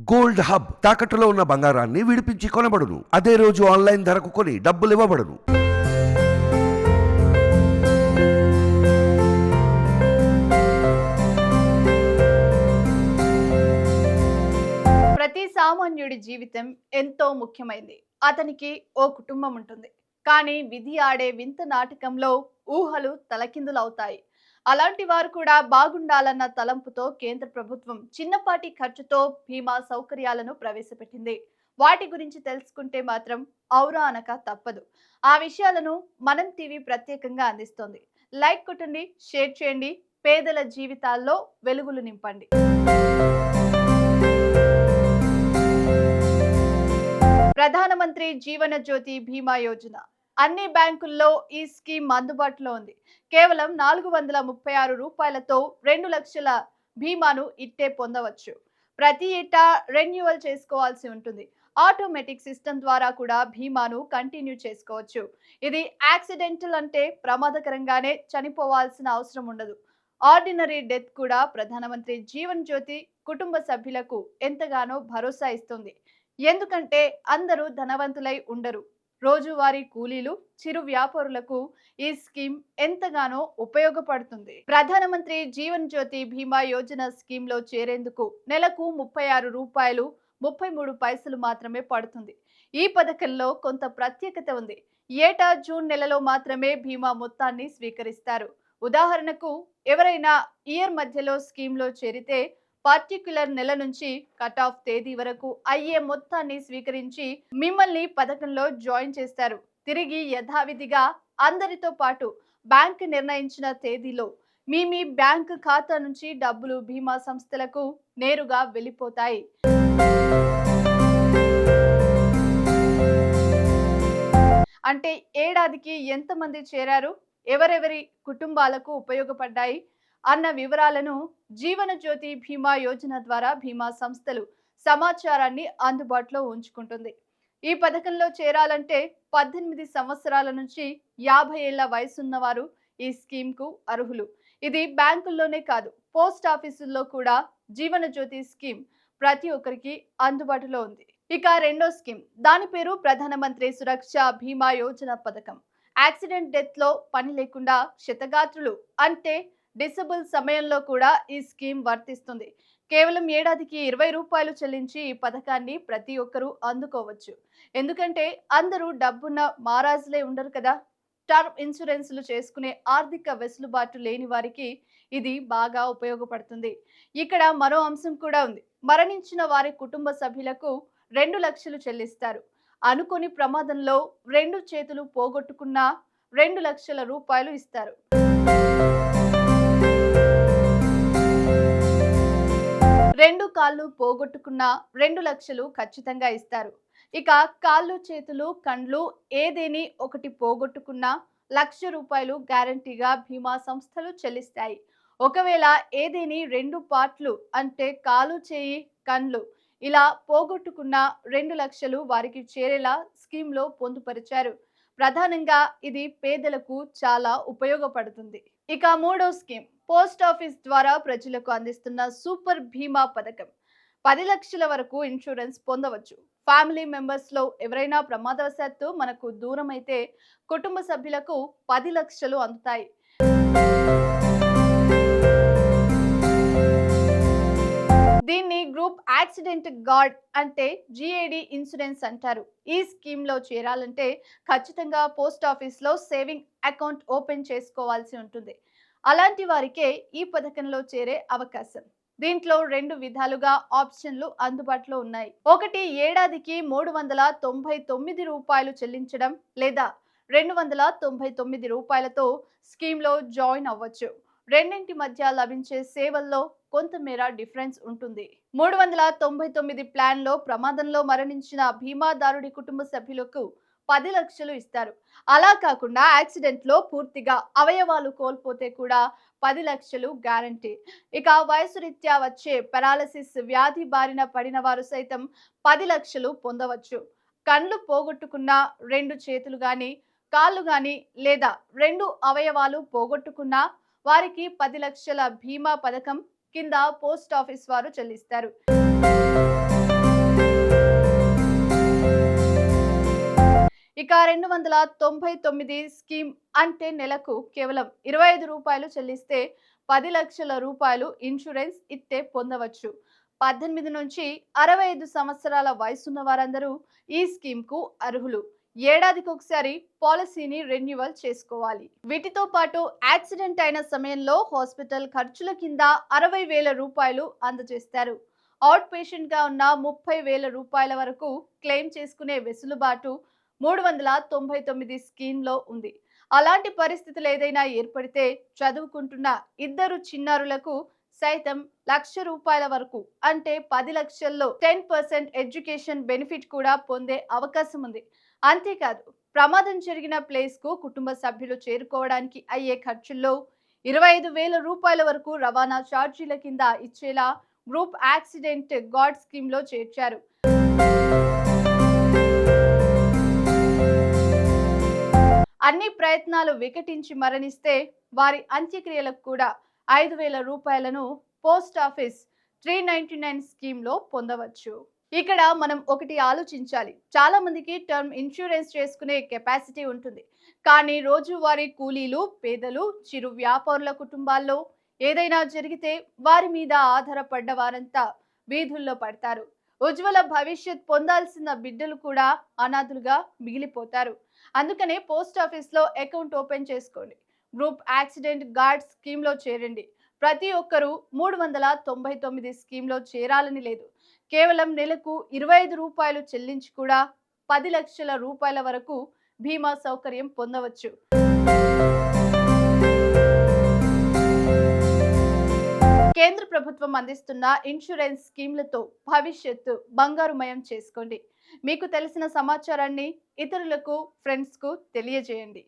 Gold hub తాకట్టులో ఉన్న బంగారాన్ని విడిపించి కొనబడును. అదే రోజు ఆన్లైన్ ధరకు కొని డబ్బులు ఇవ్వబడును. ప్రతి సామాన్యుడి జీవితం ఎంతో ముఖ్యమైంది. అతనికి ఓ కుటుంబం ఉంటుంది. కానీ విధి ఆడే వింత నాటకంలో ఊహలు తలకిందులవుతాయి. అలాంటి వారు కూడా బాగుండాలన్న తలంపుతో కేంద్ర ప్రభుత్వం చిన్నపాటి ఖర్చుతో బీమా సౌకర్యాలను ప్రవేశపెట్టింది. వాటి గురించి తెలుసుకుంటే మాత్రం ఔరా అనక తప్పదు. ఆ విషయాలను మనం టీవీ ప్రత్యేకంగా అందిస్తోంది. లైక్ కొట్టండి, షేర్ చేయండి, పేదల జీవితాల్లో వెలుగులు నింపండి. ప్రధానమంత్రి జీవన జ్యోతి బీమా యోజన అన్ని బ్యాంకుల్లో ఈ స్కీమ్ అందుబాటులో ఉంది. కేవలం 436 రూపాయలతో 2 లక్షల బీమాను ఇట్టే పొందవచ్చు. ప్రతి ఏటా రెన్యువల్ చేసుకోవాల్సి ఉంటుంది. ఆటోమేటిక్ సిస్టమ్ ద్వారా కూడా బీమాను కంటిన్యూ చేసుకోవచ్చు. ఇది యాక్సిడెంటల్ అంటే ప్రమాదకరంగానే చనిపోవాల్సిన అవసరం ఉండదు. ఆర్డినరీ డెత్ కూడా ప్రధానమంత్రి జీవన్ జ్యోతి కుటుంబ సభ్యులకు ఎంతగానో భరోసా ఇస్తుంది. ఎందుకంటే అందరూ ధనవంతులై ఉండరు. రోజువారీ కూలీలు, చిరు వ్యాపారులకు ఈ స్కీమ్ ఎంతగానో ఉపయోగపడుతుంది. ప్రధానమంత్రి జీవన్ జ్యోతి బీమా యోజన స్కీమ్ లో చేరేందుకు నెలకు 36 రూపాయలు 33 పైసలు మాత్రమే పడుతుంది. ఈ పథకంలో కొంత ప్రత్యేకత ఉంది. ఏటా జూన్ నెలలో మాత్రమే బీమా మొత్తాన్ని స్వీకరిస్తారు. ఉదాహరణకు ఎవరైనా ఇయర్ మధ్యలో స్కీమ్ లో చేరితే పర్టిక్యులర్ నెల నుంచి కట్ ఆఫ్ తేదీ వరకు అయ్యే మొత్తాన్ని స్వీకరించి మిమ్మల్ని పథకంలో జాయిన్ చేస్తారు. తిరిగి యథావిధిగా అందరితో పాటు బ్యాంక్ నిర్ణయించిన తేదీలో మీ బ్యాంక్ ఖాతా నుంచి డబ్బులు బీమా సంస్థలకు నేరుగా వెళ్ళిపోతాయి. అంటే ఏడాదికి ఎంతమంది చేరారు, ఎవరెవరి కుటుంబాలకు ఉపయోగపడ్డాయి అన్న వివరాలను జీవన జ్యోతి బీమా యోజన ద్వారా బీమా సంస్థలు సమాచారాన్ని అందుబాటులో ఉంచుకుంటుంది. ఈ పథకంలో చేరాలంటే 18 సంవత్సరాల నుంచి 50 ఏళ్ల వయసున్న వారు ఈ స్కీమ్ కు అర్హులు. ఇది బ్యాంకుల్లోనే కాదు, పోస్ట్ ఆఫీసుల్లో కూడా జీవన జ్యోతి స్కీమ్ ప్రతి ఒక్కరికి అందుబాటులో ఉంది. ఇక రెండో స్కీమ్, దాని పేరు ప్రధానమంత్రి సురక్ష బీమా యోజన పథకం. యాక్సిడెంట్ డెత్ లో పని లేకుండా క్షతగాత్రులు అంటే డిసబుల్ సమయంలో కూడా ఈ స్కీమ్ వర్తిస్తుంది. కేవలం ఏడాదికి 20 రూపాయలు చెల్లించి ఈ పథకాన్ని ప్రతి ఒక్కరూ అందుకోవచ్చు. ఎందుకంటే అందరూ డబ్బున్న మారాజులే ఉండరు కదా. టర్మ్ ఇన్సూరెన్స్లు చేసుకునే ఆర్థిక వెసులుబాటు లేని వారికి ఇది బాగా ఉపయోగపడుతుంది. ఇక్కడ మరో అంశం కూడా ఉంది. మరణించిన వారి కుటుంబ సభ్యులకు 2 లక్షలు చెల్లిస్తారు. అనుకోని ప్రమాదంలో 2 చేతులు పోగొట్టుకున్న 2 లక్షల రూపాయలు ఇస్తారు. రెండు కాళ్ళు పోగొట్టుకున్న 2 లక్షలు ఖచ్చితంగా ఇస్తారు. ఇక కాళ్ళు, చేతులు, కండ్లు ఏదేని ఒకటి పోగొట్టుకున్న 1,00,000 రూపాయలు గ్యారంటీగా బీమా సంస్థలు చెల్లిస్తాయి. ఒకవేళ ఏదేని 2 పార్ట్లు అంటే కాలు, చేయి, కండ్లు ఇలా పోగొట్టుకున్న 2 లక్షలు వారికి చేరేలా స్కీమ్లో పొందుపరిచారు. ప్రధానంగా ఇది పేదలకు చాలా ఉపయోగపడుతుంది. ఇక మూడో స్కీమ్, పోస్ట్ ఆఫీస్ ద్వారా ప్రజలకు అందిస్తున్న సూపర్ బీమా పథకం. 10 లక్షల వరకు ఇన్సూరెన్స్ పొందవచ్చు. ఫ్యామిలీ మెంబర్స్ లో ఎవరైనా ప్రమాదవశాత్తు మనకు దూరం అయితే కుటుంబ సభ్యులకు 10 లక్షలు అందుతాయి. దీన్ని గ్రూప్ యాక్సిడెంట్ గార్డ్ అంటే GAD ఇన్సూరెన్స్ అంటారు. ఈ స్కీమ్ లో చేరాలంటే ఖచ్చితంగా పోస్ట్ ఆఫీస్ లో సేవింగ్ అకౌంట్ ఓపెన్ చేసుకోవాల్సి ఉంటుంది. అలాంటి వారికే ఈ పథకంలో చేరే అవకాశం. దీంట్లో 2 విధాలుగా ఆప్షన్లు అందుబాటులో ఉన్నాయి. ఒకటి, ఏడాదికి 399 రూపాయలు చెల్లించడం లేదా 299 రూపాయలతో స్కీమ్లో జాయిన్ అవ్వచ్చు. రెండింటి మధ్య లభించే సేవల్లో కొంతమేర డిఫరెన్స్ ఉంటుంది. 399 ప్లాన్ లో ప్రమాదంలో మరణించిన బీమాదారుడి కుటుంబ సభ్యులకు 10 లక్షలు ఇస్తారు. అలా కాకుండా యాక్సిడెంట్ లో పూర్తిగా అవయవాలు కోల్పోతే కూడా 10 లక్షలు గ్యారంటీ. ఇక వయసు రీత్యా వచ్చే పెరాలసిస్ వ్యాధి బారిన పడిన వారు సైతం 10 లక్షలు పొందవచ్చు. కళ్ళు పోగొట్టుకున్న 2 చేతులు గాని, కాళ్ళు గాని లేదా 2 అవయవాలు పోగొట్టుకున్న వారికి 10 లక్షల బీమా పథకం కింద పోస్ట్ ఆఫీస్ వారు చెల్లిస్తారు. ఇక 299 స్కీమ్ అంటే నెలకు కేవలం 25 రూపాయలు చెల్లిస్తే 10 లక్షల రూపాయలు ఇన్సూరెన్స్ ఇట్టే పొందవచ్చు. 18 నుంచి 65 సంవత్సరాల వయసున్న వారందరూ ఈ స్కీమ్ కు అర్హులు. ఏడాదికి ఒకసారి పాలసీని రెన్యువల్ చేసుకోవాలి. వీటితో పాటు యాక్సిడెంట్ అయిన సమయంలో హాస్పిటల్ ఖర్చుల కింద 60,000 రూపాయలు అందజేస్తారు. అవుట్ పేషెంట్ గా ఉన్న 30,000 రూపాయల వరకు క్లెయిమ్ చేసుకునే వెసులుబాటు 399 స్కీమ్ లో ఉంది. అలాంటి పరిస్థితులు ఏదైనా ఏర్పడితే చదువుకుంటున్న ఇద్దరు చిన్నారులకు సైతం ₹1,00,000 వరకు అంటే 10 లక్షల్లో 10% ఎడ్యుకేషన్ బెనిఫిట్ కూడా పొందే అవకాశం ఉంది. అంతేకాదు ప్రమాదం జరిగిన ప్లేస్ కు కుటుంబ సభ్యులు చేరుకోవడానికి అయ్యే ఖర్చుల్లో 25,000 రూపాయల వరకు రవాణా ఛార్జీల కింద ఇచ్చేలా గ్రూప్ యాక్సిడెంట్ గార్డ్ స్కీమ్ లో చేర్చారు. అన్ని ప్రయత్నాలు వికటించి మరణిస్తే వారి అంత్యక్రియలకు కూడా 5,000 రూపాయలను పోస్ట్ ఆఫీస్ 399 స్కీమ్ లో పొందవచ్చు. ఇక్కడ మనం ఒకటి ఆలోచించాలి. చాలా మందికి టర్మ్ ఇన్సూరెన్స్ చేసుకునే కెపాసిటీ ఉంటుంది. కానీ రోజువారీ కూలీలు, పేదలు, చిరు వ్యాపారుల కుటుంబాల్లో ఏదైనా జరిగితే వారి మీద ఆధారపడ్డ వారంతా వీధుల్లో పడతారు. ఉజ్వల భవిష్యత్ పొందాల్సిన బిడ్డలు కూడా అనాథులుగా మిగిలిపోతారు. అందుకనే పోస్ట్ ఆఫీస్ లో అకౌంట్ ఓపెన్ చేసుకోండి. గ్రూప్ యాక్సిడెంట్ గార్డ్ స్కీమ్ లో చేరండి. ప్రతి ఒక్కరూ 399 స్కీమ్ లో చేరాలని లేదు. కేవలం నెలకు 25 రూపాయలు చెల్లించి కూడా 10 లక్షల రూపాయల వరకు బీమా సౌకర్యం పొందవచ్చు. కేంద్ర ప్రభుత్వం అందిస్తున్న ఇన్సూరెన్స్ స్కీమ్లతో భవిష్యత్తు బంగారుమయం చేసుకోండి. మీకు తెలిసిన సమాచారాన్ని ఇతరులకు, ఫ్రెండ్స్ కు తెలియజేయండి.